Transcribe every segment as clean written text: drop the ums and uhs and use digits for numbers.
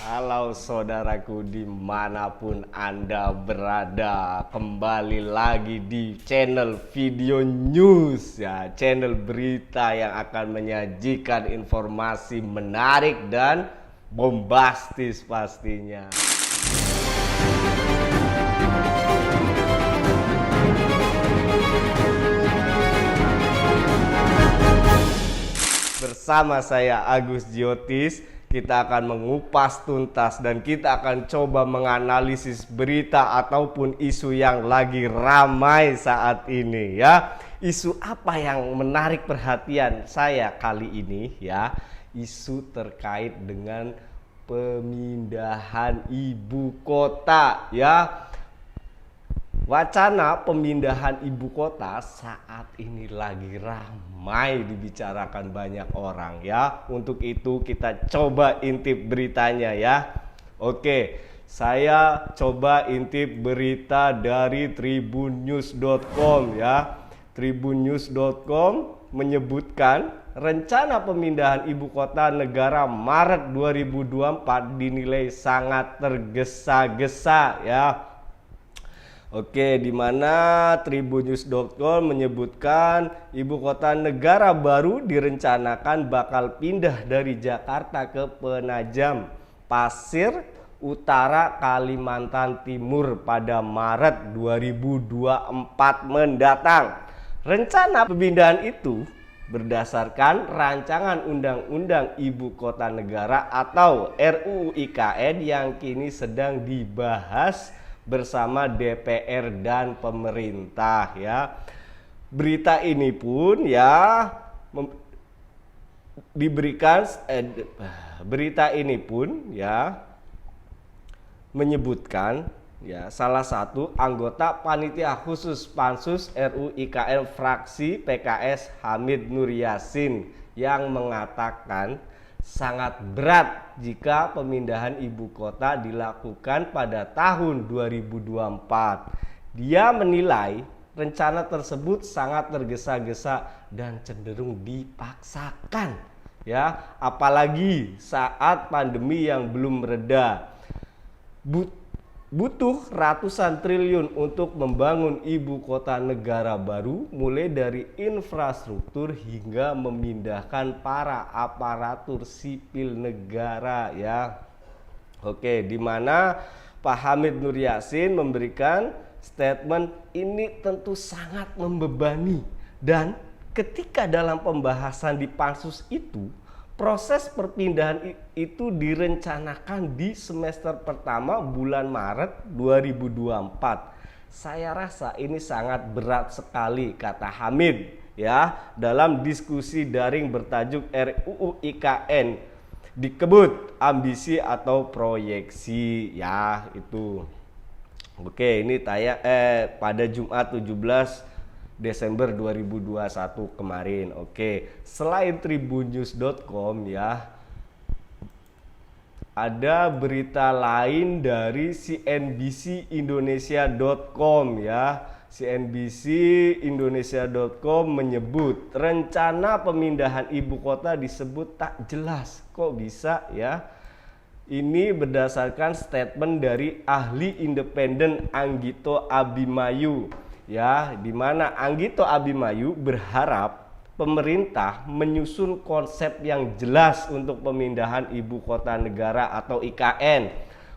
Halo saudaraku dimanapun Anda berada, kembali lagi di channel Video News ya, channel berita yang akan menyajikan informasi menarik dan bombastis pastinya. Bersama saya Agus Jiotis, kita akan mengupas tuntas dan kita akan coba menganalisis berita ataupun isu yang lagi ramai saat ini ya. Isu apa yang menarik perhatian saya kali ini ya? Isu terkait dengan pemindahan ibu kota ya. Wacana pemindahan ibu kota saat ini lagi ramai dibicarakan banyak orang ya. Untuk itu kita coba intip beritanya ya. Oke, saya coba intip berita dari tribunnews.com ya. Tribunnews.com menyebutkan rencana pemindahan ibu kota negara Maret 2024 dinilai sangat tergesa-gesa ya. Oke, di mana tribunnews.com menyebutkan ibu kota negara baru direncanakan bakal pindah dari Jakarta ke Penajam Pasir Utara, Kalimantan Timur pada Maret 2024 mendatang. Rencana pemindahan itu berdasarkan rancangan Undang-Undang Ibu Kota Negara atau RUU IKN yang kini sedang dibahas bersama DPR dan pemerintah ya. Berita ini pun ya berita ini pun ya menyebutkan ya salah satu anggota panitia khusus Pansus RUU IKN fraksi PKS Hamid Nur Yassin yang mengatakan sangat berat jika pemindahan ibu kota dilakukan pada tahun 2024. Dia menilai rencana tersebut sangat tergesa-gesa dan cenderung dipaksakan ya, apalagi saat pandemi yang belum mereda. Butuh ratusan triliun untuk membangun ibu kota negara baru, mulai dari infrastruktur hingga memindahkan para aparatur sipil negara ya. Oke, di mana Pak Hamid Nur Yassin memberikan statement ini tentu sangat membebani, dan ketika dalam pembahasan di pansus itu proses perpindahan itu direncanakan di semester pertama bulan Maret 2024. Saya rasa ini sangat berat sekali, kata Hamid ya, dalam diskusi daring bertajuk RUU IKN dikebut ambisi atau proyeksi ya itu. Oke, ini tayang pada Jumat 17 Desember 2021 kemarin. Oke, selain tribunnews.com ya, ada berita lain dari cnbcindonesia.com ya. cnbcindonesia.com menyebut rencana pemindahan ibu kota disebut tak jelas. Kok bisa ya? Ini berdasarkan statement dari ahli independen Anggito Abimayu ya, di mana Anggito Abimayu berharap pemerintah menyusun konsep yang jelas untuk pemindahan ibu kota negara atau IKN.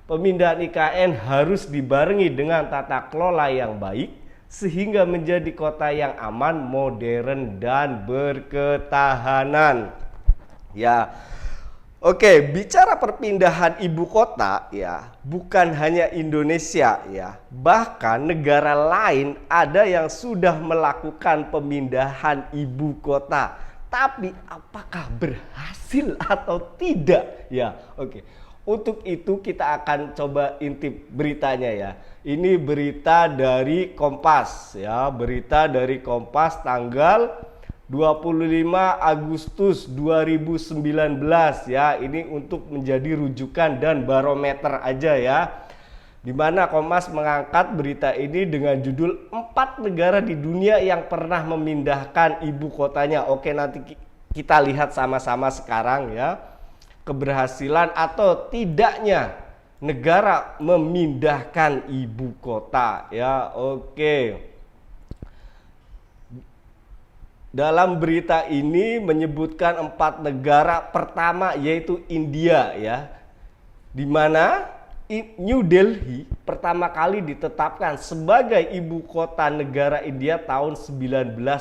Pemindahan IKN harus dibarengi dengan tata kelola yang baik sehingga menjadi kota yang aman, modern dan berketahanan. Ya. Oke, bicara perpindahan ibu kota ya, bukan hanya Indonesia ya, bahkan negara lain ada yang sudah melakukan pemindahan ibu kota. Tapi apakah berhasil atau tidak ya? Oke. Untuk itu kita akan coba intip beritanya ya. Ini berita dari Kompas ya, berita dari Kompas tanggal 25 Agustus 2019 ya. Ini untuk menjadi rujukan dan barometer aja ya. Di mana Kompas mengangkat berita ini dengan judul 4 negara di dunia yang pernah memindahkan ibu kotanya. Oke, nanti kita lihat sama-sama sekarang ya. keberhasilan atau tidaknya negara memindahkan ibu kota ya. Oke. Dalam berita ini menyebutkan 4 negara pertama yaitu India ya, di mana New Delhi pertama kali ditetapkan sebagai ibu kota negara India tahun 1931.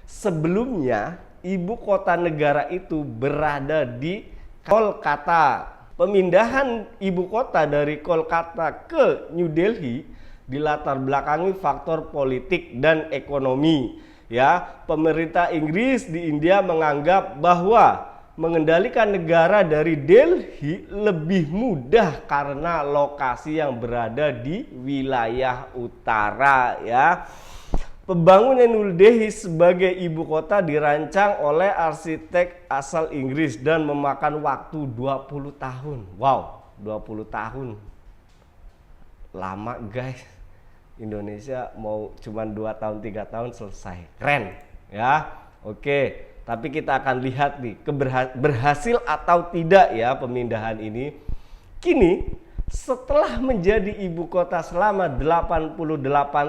Sebelumnya ibu kota negara itu berada di Kolkata. Pemindahan ibu kota dari Kolkata ke New Delhi dilatar belakangi faktor politik dan ekonomi ya. Pemerintah Inggris di India menganggap bahwa mengendalikan negara dari Delhi lebih mudah karena lokasi yang berada di wilayah utara ya. Pembangunan New Delhi sebagai ibu kota dirancang oleh arsitek asal Inggris dan memakan waktu 20 tahun. Wow, 20 tahun. Lama guys. Indonesia mau cuman 2 tahun 3 tahun selesai. Keren ya. Oke, tapi kita akan lihat nih berhasil atau tidak ya pemindahan ini. Kini setelah menjadi ibu kota selama 88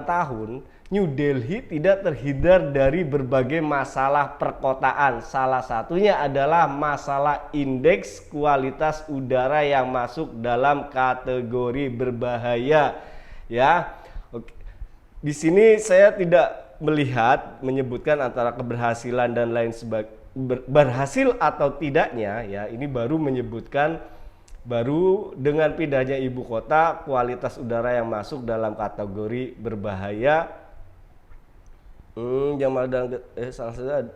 tahun, New Delhi tidak terhindar dari berbagai masalah perkotaan. Salah satunya adalah masalah indeks kualitas udara yang masuk dalam kategori berbahaya ya. Oke. Di sini saya tidak menyebutkan antara keberhasilan dan lain sebagainya, berhasil atau tidaknya ya. Ini baru menyebutkan dengan pindahnya ibu kota kualitas udara yang masuk dalam kategori berbahaya. Salah satu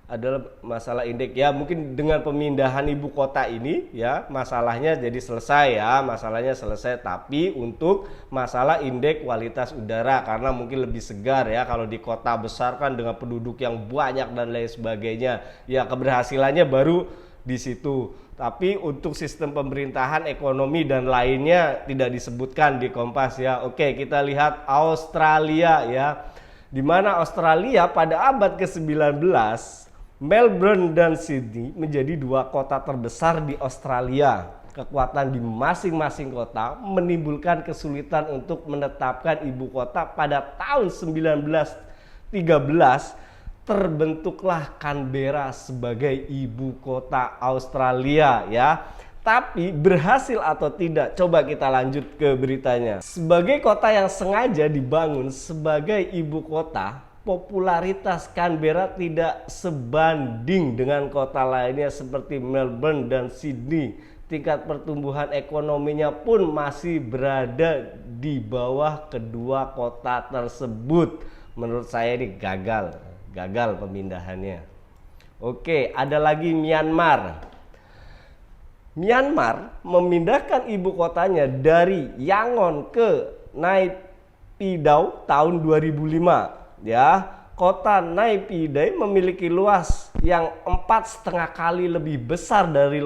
adalah masalah indeks ya. Mungkin dengan pemindahan ibu kota ini ya masalahnya jadi selesai ya, masalahnya selesai. Tapi untuk masalah indeks kualitas udara karena mungkin lebih segar ya kalau di kota besar kan dengan penduduk yang banyak dan lain sebagainya ya, keberhasilannya baru di situ. Tapi untuk sistem pemerintahan, ekonomi dan lainnya tidak disebutkan di Kompas ya. Oke, kita lihat Australia ya, di mana Australia pada abad ke-19 Melbourne dan Sydney menjadi 2 kota terbesar di Australia. Kekuatan di masing-masing kota menimbulkan kesulitan untuk menetapkan ibu kota. Pada tahun 1913 terbentuklah Canberra sebagai ibu kota Australia ya. Tapi berhasil atau tidak? Coba kita lanjut ke beritanya. Sebagai kota yang sengaja dibangun sebagai ibu kota, popularitas Canberra tidak sebanding dengan kota lainnya seperti Melbourne dan Sydney. Tingkat pertumbuhan ekonominya pun masih berada di bawah kedua kota tersebut. Menurut saya ini gagal pemindahannya. Oke, ada lagi Myanmar. Myanmar memindahkan ibu kotanya dari Yangon ke Naypyidaw tahun 2005. Ya, kota Naypyidaw memiliki luas yang 4,5 kali lebih besar dari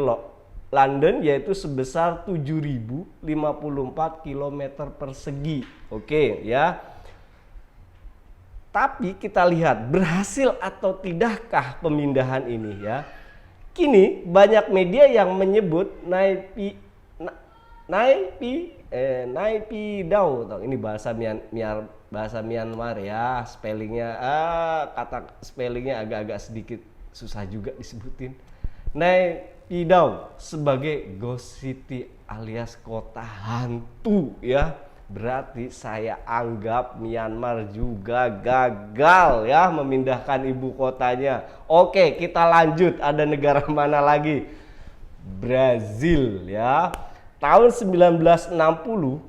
London, yaitu sebesar 7.054 km persegi. Oke ya. Tapi kita lihat berhasil atau tidakkah pemindahan ini ya. Kini banyak media yang menyebut Naypyidaw. Ini bahasa Myanmar ya, kata spellingnya agak-agak sedikit susah juga disebutin. Naypyidaw sebagai Ghost City alias kota hantu ya. Berarti saya anggap Myanmar juga gagal ya memindahkan ibu kotanya. Oke, kita lanjut. Ada negara mana lagi? Brazil ya. Tahun 1960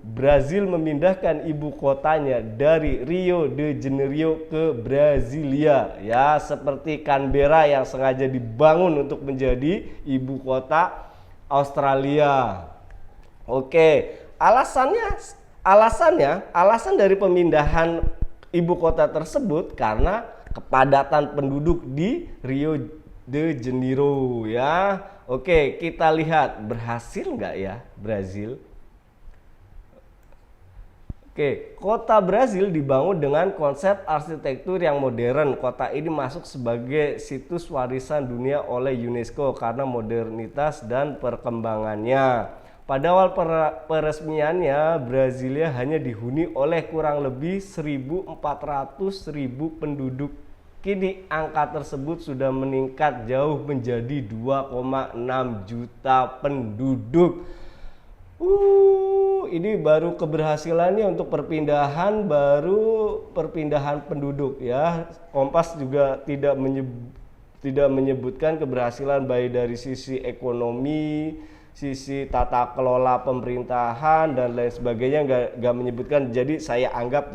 Brazil memindahkan ibu kotanya dari Rio de Janeiro ke Brasilia ya, seperti Canberra yang sengaja dibangun untuk menjadi ibu kota Australia. Oke, alasan dari pemindahan ibu kota tersebut karena kepadatan penduduk di Rio de Janeiro ya. Oke, kita lihat berhasil nggak ya Brazil? Oke, kota Brazil dibangun dengan konsep arsitektur yang modern. Kota ini masuk sebagai situs warisan dunia oleh UNESCO karena modernitas dan perkembangannya. Pada awal peresmiannya, Brasilia hanya dihuni oleh kurang lebih 1.400.000 penduduk. Kini angka tersebut sudah meningkat jauh menjadi 2,6 juta penduduk. Ini baru keberhasilannya untuk perpindahan penduduk ya. Kompas juga tidak menyebutkan keberhasilan baik dari sisi ekonomi, sisi tata kelola pemerintahan dan lain sebagainya, nggak menyebutkan. Jadi saya anggap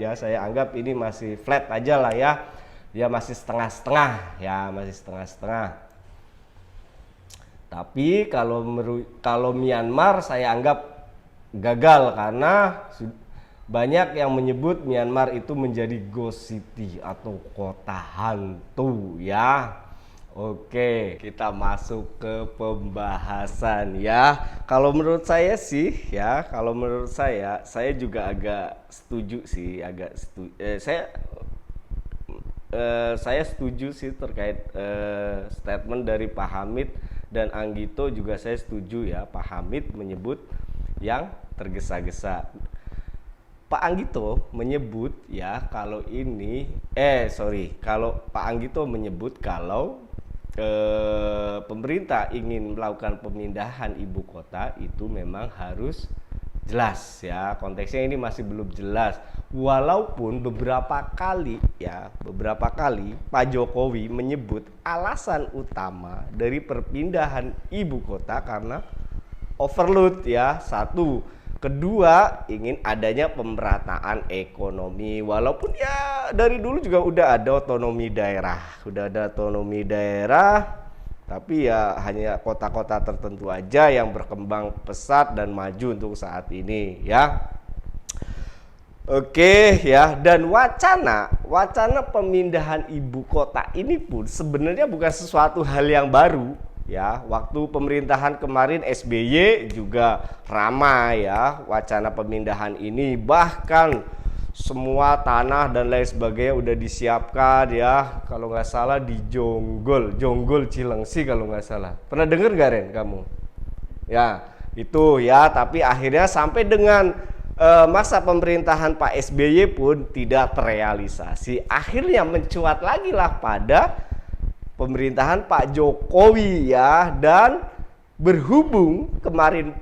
ini masih flat aja lah ya. Ya masih setengah-setengah ya, masih setengah-setengah. Tapi kalau Myanmar saya anggap gagal karena banyak yang menyebut Myanmar itu menjadi ghost city atau kota hantu ya. Oke, kita masuk ke pembahasan ya. Kalau menurut saya sih ya, saya juga agak setuju sih, saya setuju sih terkait statement dari Pak Hamid dan Anggito juga saya setuju ya. Pak Hamid menyebut yang tergesa-gesa. Pak Anggito menyebut ya kalau Pak Anggito menyebut kalau pemerintah ingin melakukan pemindahan ibu kota itu memang harus jelas ya. Konteksnya ini masih belum jelas. Walaupun beberapa kali Pak Jokowi menyebut alasan utama dari perpindahan ibu kota karena overload ya, satu. Kedua, ingin adanya pemerataan ekonomi. Walaupun ya dari dulu juga udah ada otonomi daerah, tapi ya hanya kota-kota tertentu aja yang berkembang pesat dan maju untuk saat ini ya. Oke ya, dan wacana pemindahan ibu kota ini pun sebenarnya bukan sesuatu hal yang baru. Ya, waktu pemerintahan kemarin SBY juga ramai ya wacana pemindahan ini, bahkan semua tanah dan lain sebagainya udah disiapkan ya. Kalau nggak salah di Jonggol Cilengsi kalau nggak salah. Pernah dengar nggak Ren kamu? Ya itu ya, tapi akhirnya sampai dengan masa pemerintahan Pak SBY pun tidak terrealisasi. Akhirnya mencuat lagi lah pada pemerintahan Pak Jokowi ya, dan berhubung kemarin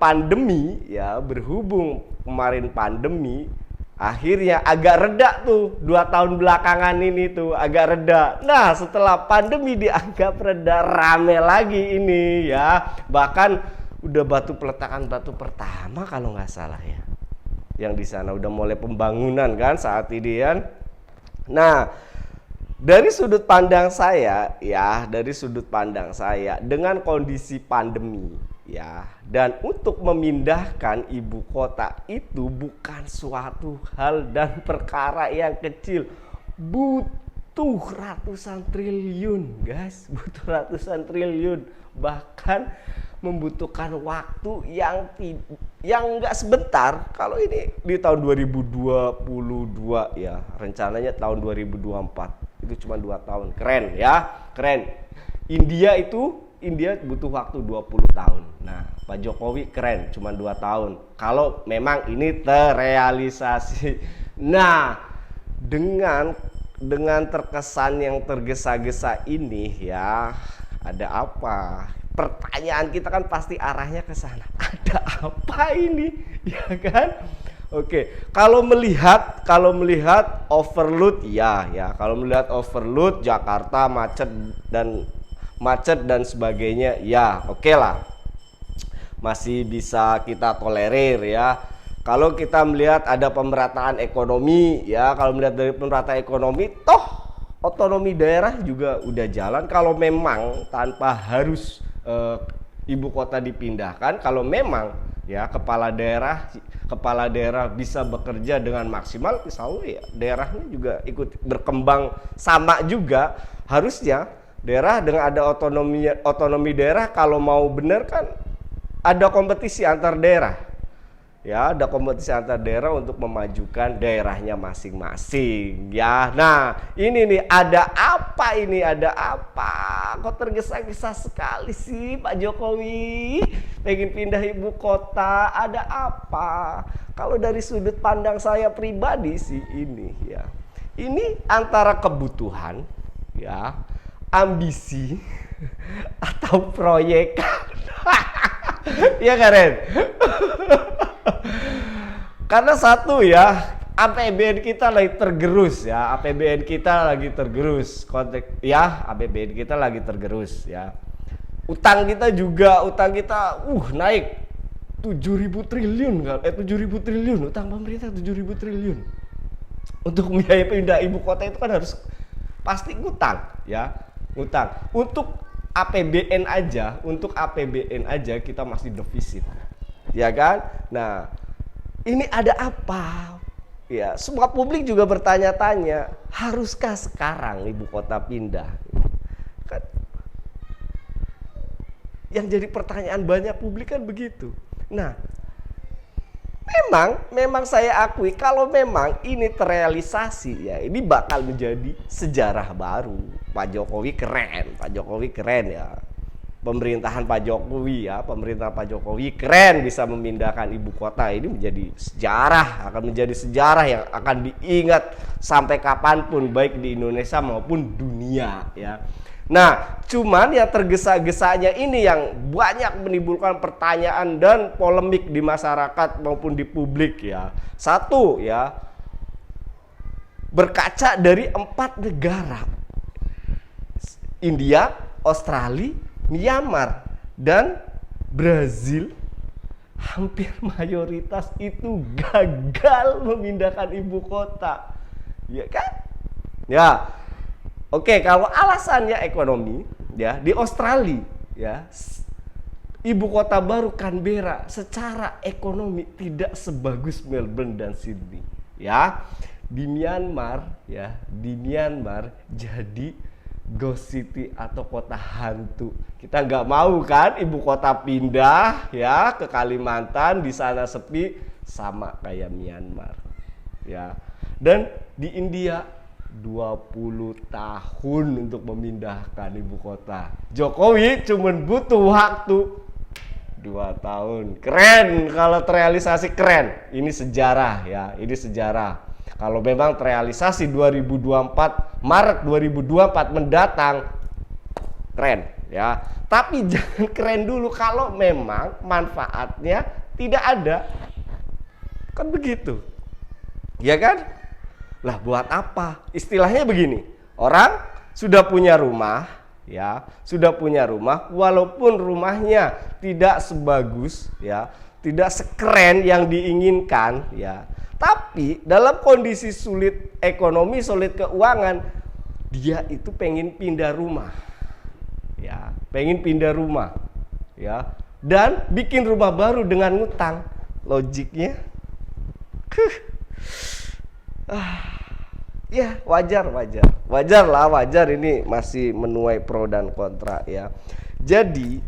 pandemi, akhirnya agak reda tuh 2 tahun belakangan ini tuh agak reda. Nah setelah pandemi dianggap reda, rame lagi ini ya, bahkan udah peletakan batu pertama kalau nggak salah ya, yang di sana udah mulai pembangunan kan saat ini kan. Nah dari sudut pandang saya dengan kondisi pandemi ya, dan untuk memindahkan ibu kota itu bukan suatu hal dan perkara yang kecil, butuh ratusan triliun guys, bahkan membutuhkan waktu yang nggak sebentar. Kalau ini di tahun 2022 ya, rencananya tahun 2024, itu cuma 2 tahun. Keren ya, keren. India butuh waktu 20 tahun. Nah, Pak Jokowi keren, cuma 2 tahun. Kalau memang ini terrealisasi. Nah, dengan terkesan yang tergesa-gesa ini ya, ada apa? Pertanyaan kita kan pasti arahnya ke sana. Ada apa ini? Ya kan? Oke, kalau melihat overload kalau melihat overload Jakarta macet dan sebagainya ya, oke lah. Masih bisa kita tolerir ya. Kalau kita melihat ada pemerataan ekonomi ya, kalau melihat dari pemerataan ekonomi toh otonomi daerah juga udah jalan kalau memang tanpa harus ibu kota dipindahkan. Kalau memang ya kepala daerah bisa bekerja dengan maksimal, insya Allah ya daerahnya juga ikut berkembang sama juga. Harusnya daerah dengan ada otonomi daerah, kalau mau benar kan ada kompetisi antar daerah ya, ada kompetisi antar daerah untuk memajukan daerahnya masing-masing ya. Nah, ini nih, ada apa ini? Ada apa? Kok tergesa-gesa sekali sih Pak Jokowi pengen pindah ibu kota? Ada apa? Kalau dari sudut pandang saya pribadi sih ini ya. Ini antara kebutuhan ya, ambisi atau proyek. Iya Karen. Karena satu ya, APBN kita lagi tergerus ya, APBN kita lagi tergerus, konteks ya, APBN kita lagi tergerus ya. Utang kita juga, utang kita naik 7.000 triliun kan, 7.000 triliun, utang pemerintah 7.000 triliun. Untuk biaya pindah ibu kota itu kan harus pasti ngutang ya, ngutang. Untuk APBN aja kita masih defisit. Ya kan? Nah, ini ada apa? Ya, semua publik juga bertanya-tanya, haruskah sekarang ibu kota pindah? Kan yang jadi pertanyaan banyak publik kan begitu. Nah, memang saya akui kalau memang ini terrealisasi ya, ini bakal menjadi sejarah baru. Pak Jokowi keren ya. Pemerintahan Pak Jokowi keren bisa memindahkan ibu kota. Ini menjadi sejarah, akan menjadi sejarah yang akan diingat sampai kapanpun, baik di Indonesia maupun dunia ya. Nah, cuman yang tergesa-gesanya ini yang banyak menimbulkan pertanyaan dan polemik di masyarakat maupun di publik ya. Satu ya, berkaca dari 4 negara, India, Australia, Myanmar, dan Brazil, hampir mayoritas itu gagal memindahkan ibu kota. Ya kan? Ya. Oke, kalau alasannya ekonomi ya, di Australia ya, ibu kota baru Canberra secara ekonomi tidak sebagus Melbourne dan Sydney ya. Di Myanmar jadi ghost city atau kota hantu. Kita nggak mau kan ibu kota pindah ya ke Kalimantan, di sana sepi sama kayak Myanmar ya. Dan di India 20 tahun untuk memindahkan ibu kota. Jokowi cuman butuh waktu 2 tahun. Keren kalau terrealisasi, keren. Ini sejarah ya, ini sejarah. Kalau memang terrealisasi 2024, Maret 2024 mendatang, keren ya. Tapi jangan keren dulu kalau memang manfaatnya tidak ada. Kan begitu. Ya kan? Lah buat apa? Istilahnya begini, orang sudah punya rumah ya, walaupun rumahnya tidak sebagus ya, tidak sekeren yang diinginkan ya, tapi dalam kondisi sulit ekonomi, sulit keuangan, dia itu pengen pindah rumah ya, dan bikin rumah baru dengan ngutang. Logiknya ya wajar ini masih menuai pro dan kontra ya. Jadi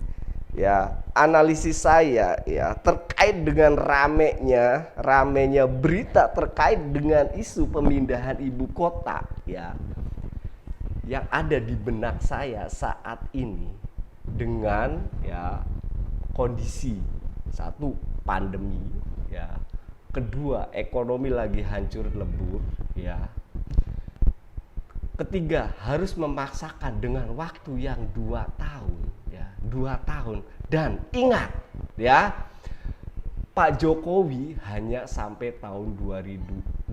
ya, analisis saya ya terkait dengan ramenya berita terkait dengan isu pemindahan ibu kota ya, yang ada di benak saya saat ini dengan ya kondisi satu, pandemi ya, kedua, ekonomi lagi hancur lebur ya, ketiga, harus memaksakan dengan waktu yang 2 tahun ya, 2 tahun. Dan ingat ya, Pak Jokowi hanya sampai tahun 2024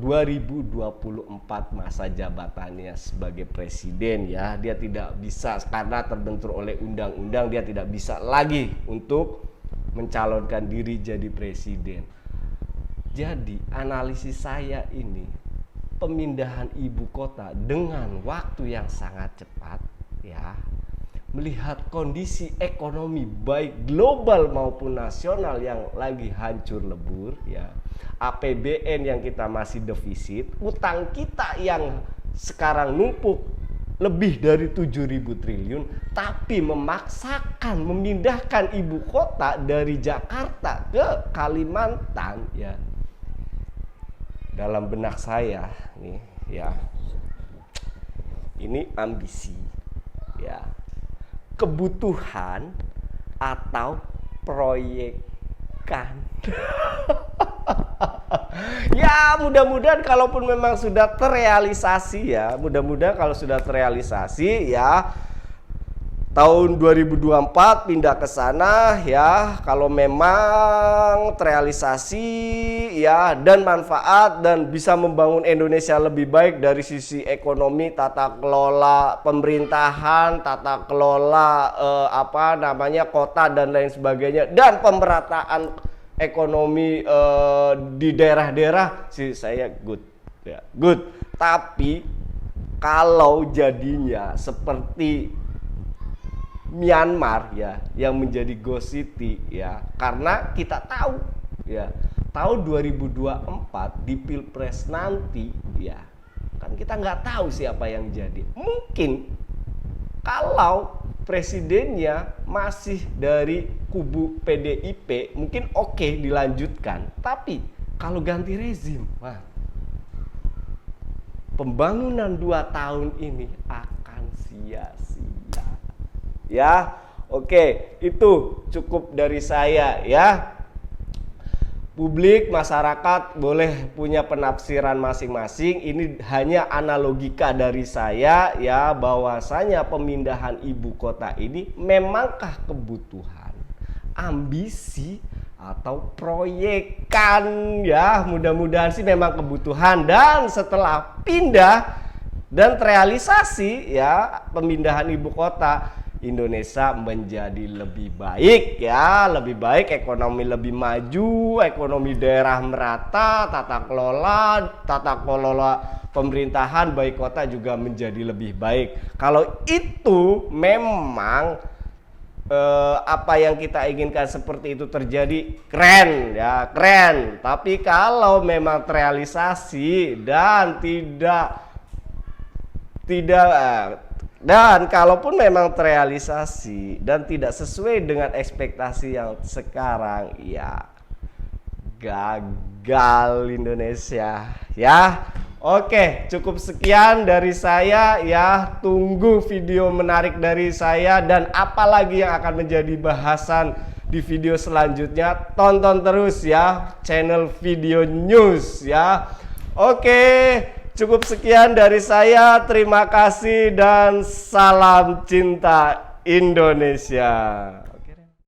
masa jabatannya sebagai presiden ya. Dia tidak bisa, karena terbentur oleh undang-undang, dia tidak bisa lagi untuk mencalonkan diri jadi presiden. Jadi analisis saya ini, pemindahan ibu kota dengan waktu yang sangat cepat ya, melihat kondisi ekonomi baik global maupun nasional yang lagi hancur lebur ya, APBN yang kita masih defisit, utang kita yang sekarang numpuk lebih dari 7.000 triliun, tapi memaksakan memindahkan ibu kota dari Jakarta ke Kalimantan, ya. Dalam benak saya nih, ya. Ini ambisi, ya. Kebutuhan atau proyekan. Ya, mudah-mudahan kalaupun memang sudah terrealisasi, ya, mudah-mudahan kalau sudah terrealisasi, ya, tahun 2024 pindah ke sana, ya, kalau memang terrealisasi, ya, dan manfaat dan bisa membangun Indonesia lebih baik dari sisi ekonomi, tata kelola pemerintahan, tata kelola kota dan lain sebagainya, dan pemerataan ekonomi di daerah-daerah sih, saya good, ya, good. Tapi kalau jadinya seperti Myanmar, ya, yang menjadi Ghost City, ya, karena kita tahu, ya, tahun 2024 di Pilpres nanti, ya, kan kita nggak tahu siapa yang jadi. Mungkin kalau presidennya masih dari kubu PDIP, mungkin oke dilanjutkan. Tapi kalau ganti rezim, wah, pembangunan 2 tahun ini akan sia-sia. Ya, oke, itu cukup dari saya, ya. Publik, masyarakat boleh punya penafsiran masing-masing. Ini hanya analogika dari saya, ya, bahwasanya pemindahan ibu kota ini memangkah kebutuhan, ambisi, atau proyekan, ya. Mudah-mudahan sih memang kebutuhan, dan setelah pindah dan terrealisasi, ya, pemindahan ibu kota, Indonesia menjadi lebih baik, ya, lebih baik, ekonomi lebih maju, ekonomi daerah merata, tata kelola pemerintahan baik kota juga menjadi lebih baik. Kalau itu memang apa yang kita inginkan seperti itu terjadi, keren, ya, keren. Tapi kalau memang terrealisasi dan dan kalaupun memang terrealisasi dan tidak sesuai dengan ekspektasi yang sekarang, ya, gagal Indonesia, ya. Oke, cukup sekian dari saya, ya. Tunggu video menarik dari saya dan apalagi yang akan menjadi bahasan di video selanjutnya. Tonton terus, ya, channel Video News, ya. Oke, cukup sekian dari saya. Terima kasih dan salam cinta Indonesia.